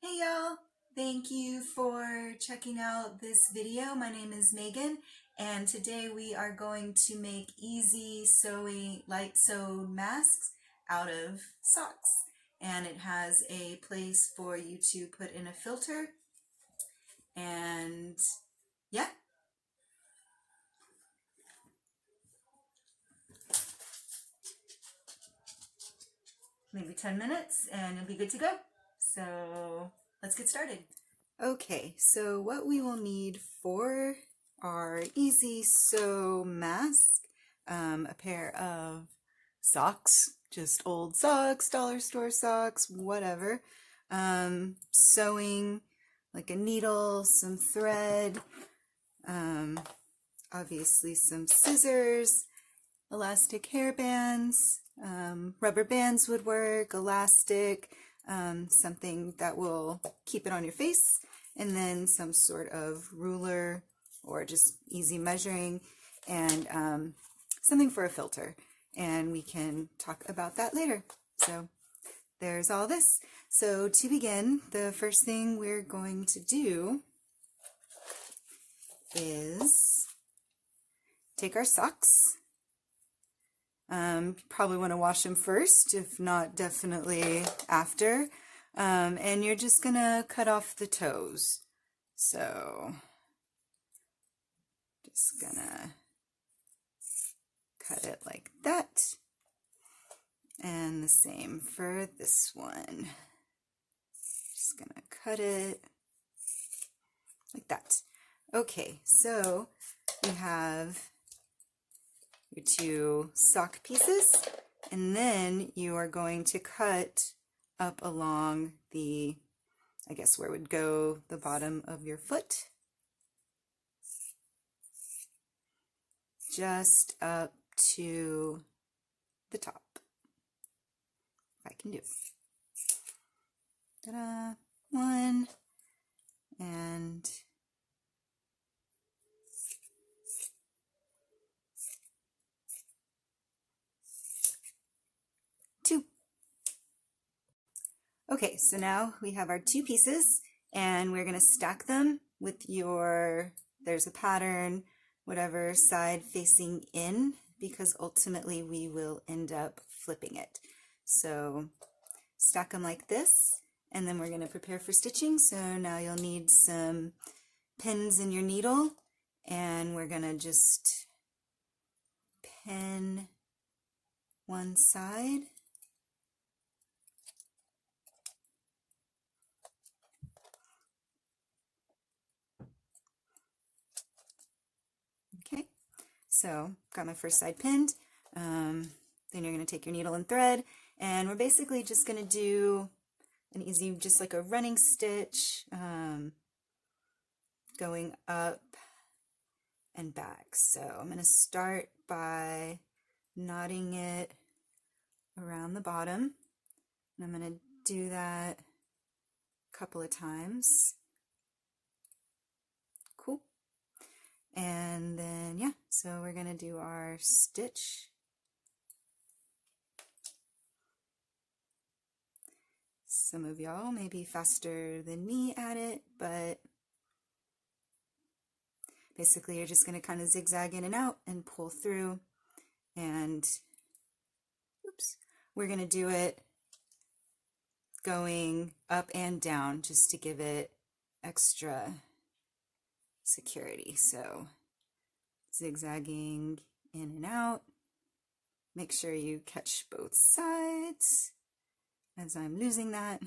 Hey y'all! Thank you for checking out this video. My name is Megan and today we are going to make easy sewing, light sewed masks out of socks. And it has a place for you to put in a filter and yeah. Maybe 10 minutes and you'll be good to go. So let's get started. Okay, so what we will need for our easy sew mask, a pair of socks, just old socks, dollar store socks, whatever, sewing, like a needle, some thread, obviously some scissors, elastic hair bands, rubber bands would work, elastic, something that will keep it on your face, and then some sort of ruler or just easy measuring, and something for a filter. And we can talk about that later. So there's all this. So to begin, the first thing we're going to do is take our socks. Probably want to wash them first, if not definitely after. And you're just gonna cut off the toes. So just gonna cut it like that. And the same for this one. Just gonna cut it like that. Okay, so you have your two sock pieces, and then you are going to cut up along the, I guess where would go the bottom of your foot, just up to the top, if I can do it. Ta-da! One, and two. Okay, so now we have our two pieces and we're going to stack them with your, there's a pattern, whatever side facing in, because ultimately we will end up flipping it. So stack them like this, and then we're going to prepare for stitching. So now you'll need some pins in your needle, and we're going to just pin one side. Okay, so got my first side pinned. Then you're going to take your needle and thread, and we're basically just going to do an easy, just like a running stitch, going up and back. So I'm going to start by knotting it around the bottom, and I'm going to do that a couple of times. Cool. And then, yeah, so we're going to do our stitch. Some of y'all may be faster than me at it, but basically you're just going to kind of zigzag in and out and pull through, and oops, we're going to do it going up and down just to give it extra security. So zigzagging in and out. Make sure you catch both sides as I'm losing that.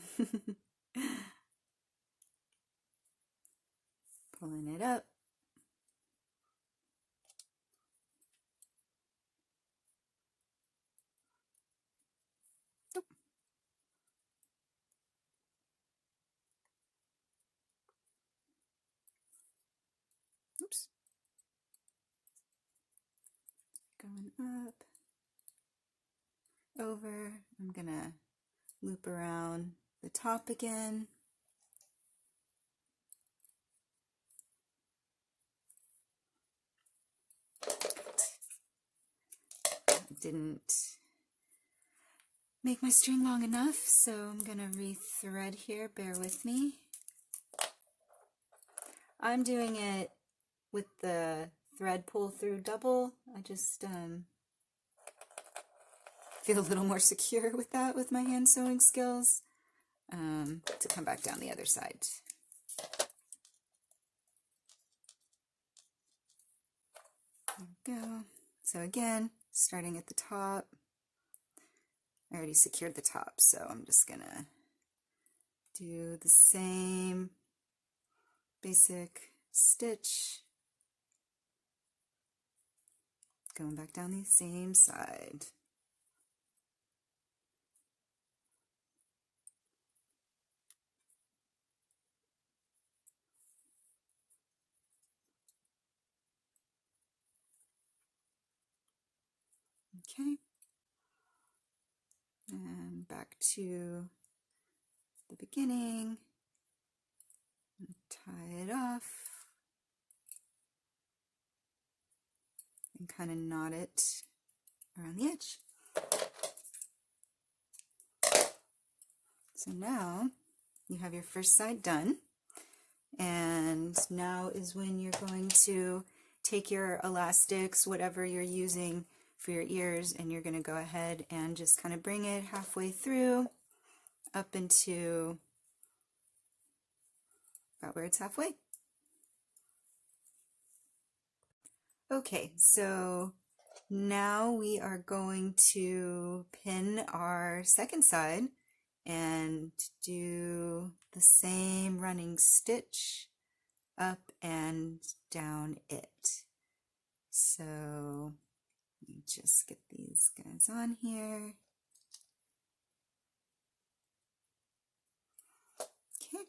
Pulling it up. Oop. Oops. Going up, over. I'm gonna loop around the top again. I didn't make my string long enough, so I'm gonna rethread here, bear with me. I'm doing it with the thread pull through double. I just feel a little more secure with that with my hand sewing skills, to come back down the other side. There we go. So again, starting at the top. I already secured the top, so I'm just gonna do the same basic stitch, going back down the same side. Okay, and back to the beginning, tie it off, and kind of knot it around the edge. So now you have your first side done, and now is when you're going to take your elastics, whatever you're using for your ears, and you're going to go ahead and just kind of bring it halfway through up into about where it's halfway. Okay, so now we are going to pin our second side and do the same running stitch up and down it. So let me just get these guys on here. Okay.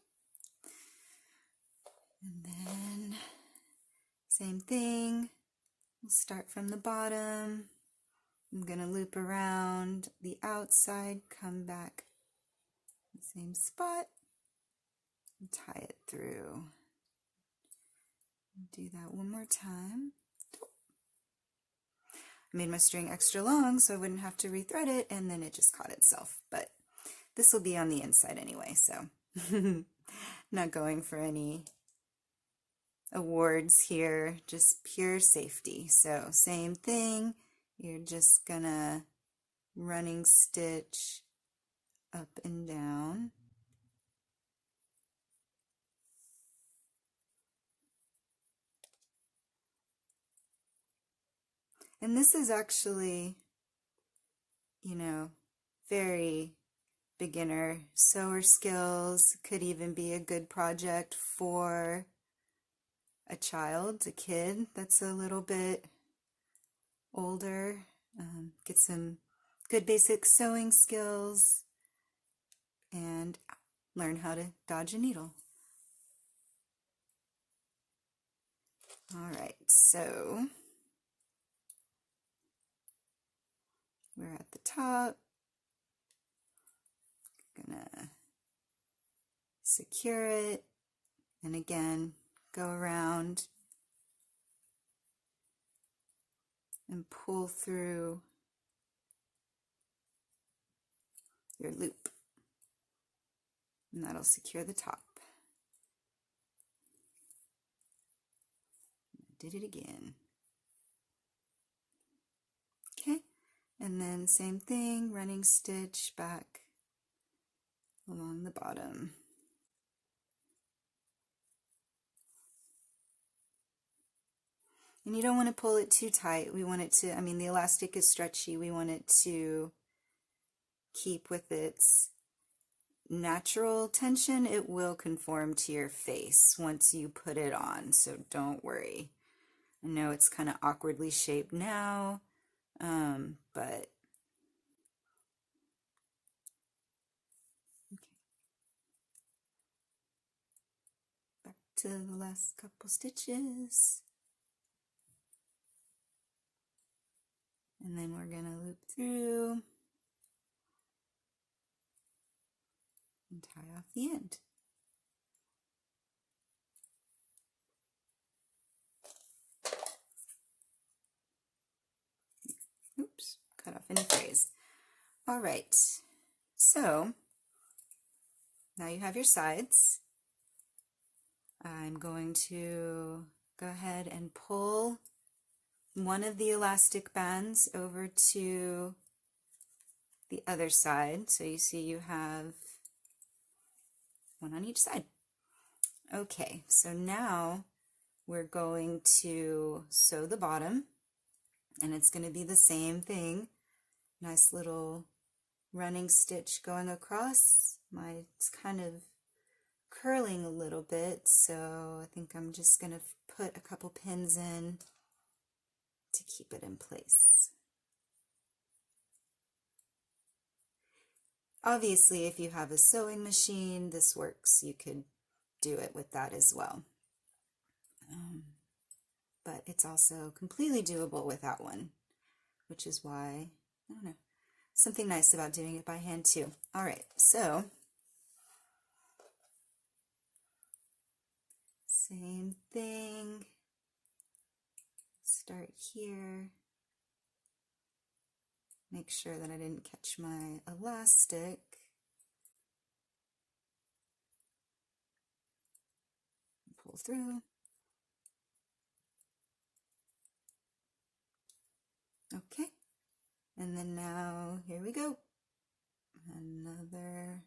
And then same thing. We'll start from the bottom. I'm going to loop around the outside, come back the same spot, and tie it through. Do that one more time. I made my string extra long so I wouldn't have to rethread it, and then it just caught itself. But this will be on the inside anyway, so not going for any awards here, just pure safety. So same thing, you're just gonna running stitch up and down. And this is actually, you know, very beginner sewer skills. Could even be a good project for a child, a kid that's a little bit older. Get some good basic sewing skills and learn how to dodge a needle. All right, so we're at the top. Gonna secure it, and again, go around and pull through your loop, and that'll secure the top. Did it again. Okay, and then same thing, running stitch back along the bottom. And you don't want to pull it too tight. We want it to, I mean, the elastic is stretchy. We want it to keep with its natural tension. It will conform to your face once you put it on, so don't worry. I know it's kind of awkwardly shaped now, but okay. Back to the last couple stitches. And then we're going to loop through and tie off the end. Oops, cut off any phrase. All right, So now you have your sides. I'm going to go ahead and pull one of the elastic bands over to the other side. So you see you have one on each side. Okay, so now we're going to sew the bottom, and it's going to be the same thing. Nice little running stitch going across. It's kind of curling a little bit, so I think I'm just going to put a couple pins in to keep it in place. Obviously, if you have a sewing machine, this works. You could do it with that as well. But it's also completely doable without one, which is why, I don't know, something nice about doing it by hand too. All right, so same thing. Start here. Make sure that I didn't catch my elastic. Pull through. Okay, and then now here we go. Another.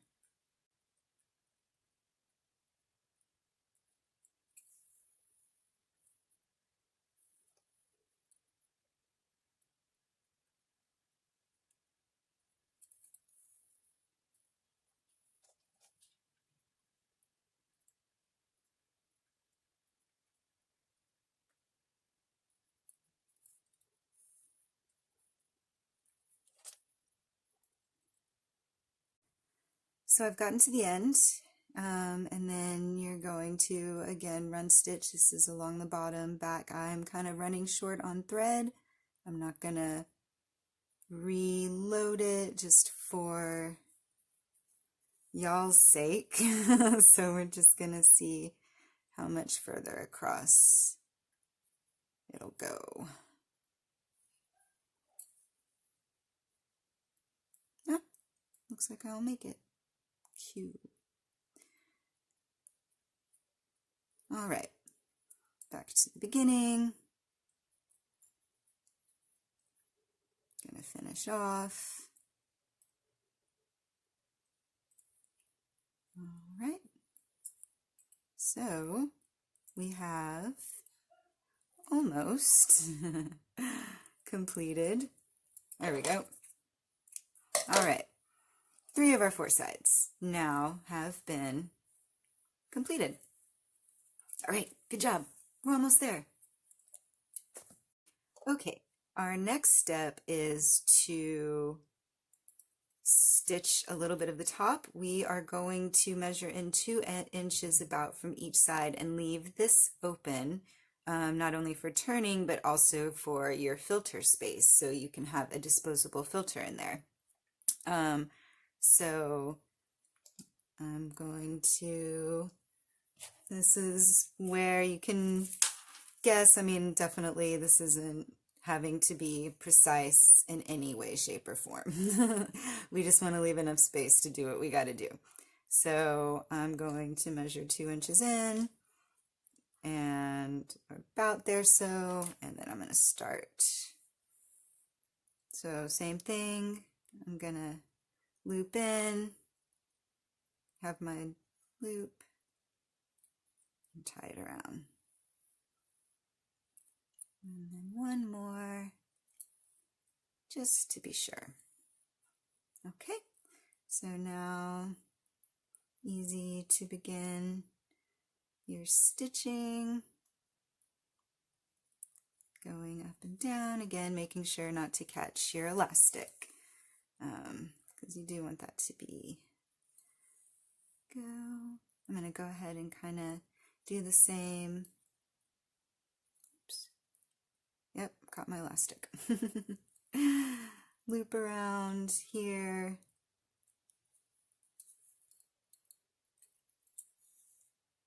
So I've gotten to the end, and then you're going to, again, run stitch. This is along the bottom, back. I'm kind of running short on thread. I'm not going to reload it just for y'all's sake. So we're just going to see how much further across it'll go. Ah, looks like I'll make it. Cute. All right, back to the beginning. Gonna finish off. All right, so we have almost completed. There we go. All right, 3 of our 4 sides now have been completed. All right, good job. We're almost there. Okay, our next step is to stitch a little bit of the top. We are going to measure in 2 inches about from each side and leave this open, not only for turning, but also for your filter space, so you can have a disposable filter in there. So I'm going to, this is where you can guess. I mean, definitely this isn't having to be precise in any way, shape, or form. We just want to leave enough space to do what we got to do. So I'm going to measure 2 inches in and about there, so, and then I'm going to start. So same thing, I'm going to loop in, have my loop, and tie it around. And then one more, just to be sure. Okay, so now easy to begin your stitching, going up and down, again making sure not to catch your elastic, because you do want that to be go. I'm going to go ahead and kind of do the same. Oops. Yep, caught my elastic. Loop around here.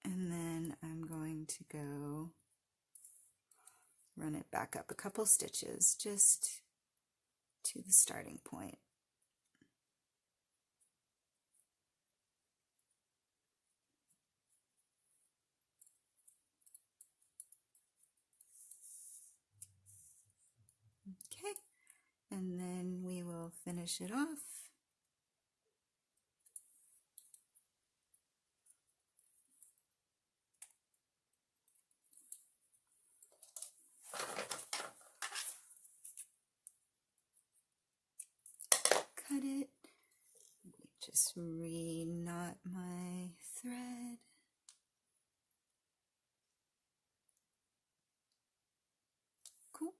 And then I'm going to go run it back up a couple stitches just to the starting point. and then we will finish it off. Cut it. Just re-knot my thread. Cool.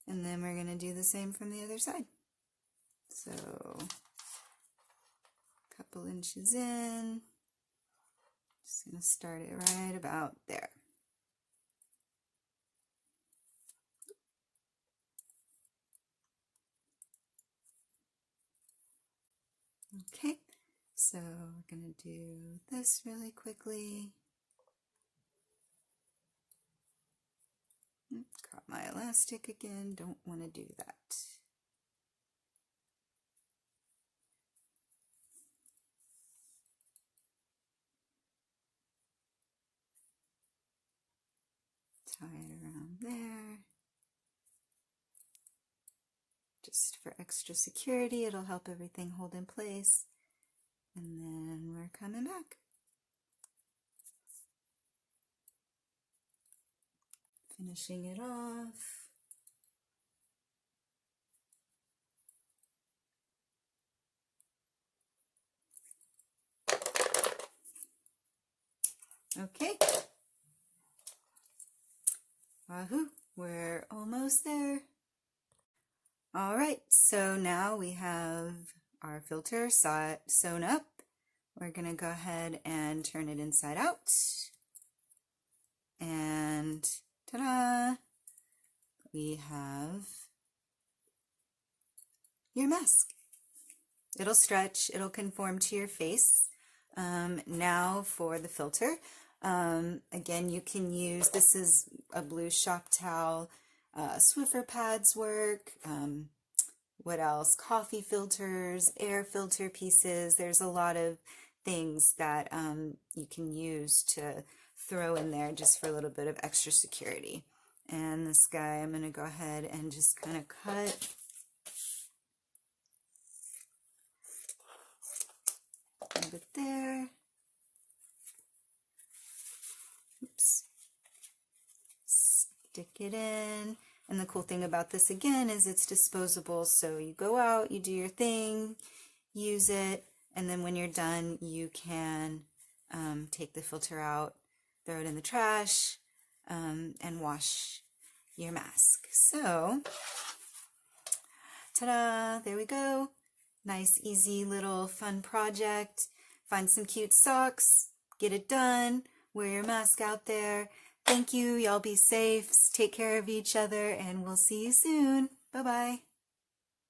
And then we're going to do the same from the other side. So, a couple inches in. Just going to start it right about there. Okay, so we're going to do this really quickly. Got my elastic again, don't want to do that. Tie it around there. Just for extra security, it'll help everything hold in place. And then we're coming back. Finishing it off. Okay. Wahoo, we're almost there. All right, so now we have our filter sewn up. We're going to go ahead and turn it inside out. And ta-da! We have your mask. It'll stretch, it'll conform to your face. Now for the filter. Again, you can use, this is a blue shop towel, Swiffer pads work, what else, coffee filters, air filter pieces. There's a lot of things that you can use to throw in there just for a little bit of extra security. And this guy, I'm going to go ahead and just kind of cut a little bit there. Oops. Stick it in. And the cool thing about this again is it's disposable, so you go out, you do your thing, use it, and then when you're done you can take the filter out, throw it in the trash, and wash your mask. So, ta-da, there we go. Nice, easy little fun project. Find some cute socks, get it done, wear your mask out there. Thank you, y'all be safe, take care of each other, and we'll see you soon. Bye-bye.